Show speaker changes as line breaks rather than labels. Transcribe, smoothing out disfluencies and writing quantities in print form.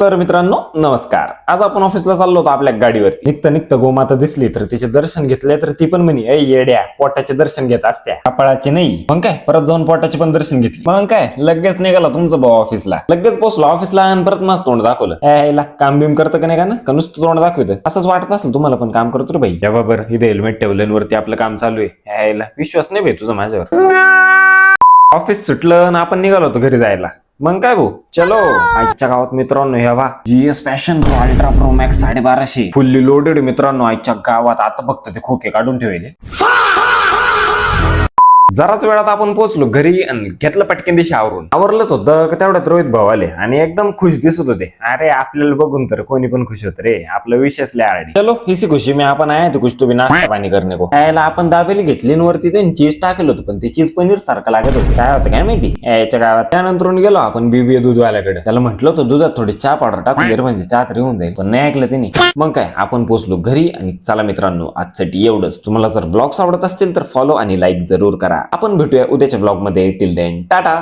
तर मित्रांनो नमस्कार. आज आपण ऑफिसला चाललो होतो आपल्या गाडीवरती. निघता गोमाता दिसली तर तिचे दर्शन घेतले तर ती पण म्हणे, "ऐ येड्या, पोटाचे दर्शन घेत असत्या, कपाळाचे नाही." मग काय परत जाऊन पोटाचे पण दर्शन घेतले. मग काय लगेच निघाला तुमचं भाऊ ऑफिसला. लगेच पोहोचलो ऑफिसला आणि परत मस्त तोंड दाखवलं. यायला काम बिम करतं का नाही का नुसतं तोंड दाखवतं. असंच वाटत असेल तुम्हाला पण काम करतो रे भाई. या बाबर इथे हेल्मेट ठेवलं वरती आपलं काम चालू आहे. यायला विश्वास नाही भाई तुझा माझ्यावर. ऑफिस सुटलं आणि आपण निघालो होतो घरी जायला. मग काय भाऊ चलो आजच्या गावात मित्रांनो हे बा GS passion pro ultra pro max 1250 fully loaded मित्रांनो. आजच्या गावात आता फक्त ते खोके काढून ठेवले. जराच वेळात आपण पोहोचलो घरी आणि घेतलं पटकन दिशा आवरलंच होतं का तेवढ्यात रोहित भाऊ आले आणि एकदम खुश दिसत होते. अरे आपल्याला बघून तर कोणी पण खुश होत रे. आपलं विशेष आरडी. चलो इसी खुशी मी आपण आहे तो कुछ तो भी नाश्ता पाणी करणे को. यायला आपण दाबेली घेतली वरती त्यांनी चीज टाकलं होतं पण ते चीज पनीर सारखं लागत होतं. काय होतं काय माहिती याच्या गावात. त्यानंतर गेलो आपण बीबी दूधवाल्याकडे. त्याला म्हटलं होतं दुधात थोडी चहा पावडर टाकून दे म्हणजे चहा तरी होऊन जाईल पण नाही ऐकलं त्यांनी. मग काय आपण पोहोचलो घरी आणि चला मित्रांनो आजसाठी एवढंच. तुम्हाला जर ब्लॉग्स आवडत असतील तर फॉलो आणि लाईक जरूर करा. आपण भेटूया उद्याच्या ब्लॉग मध्ये. Till then Tata.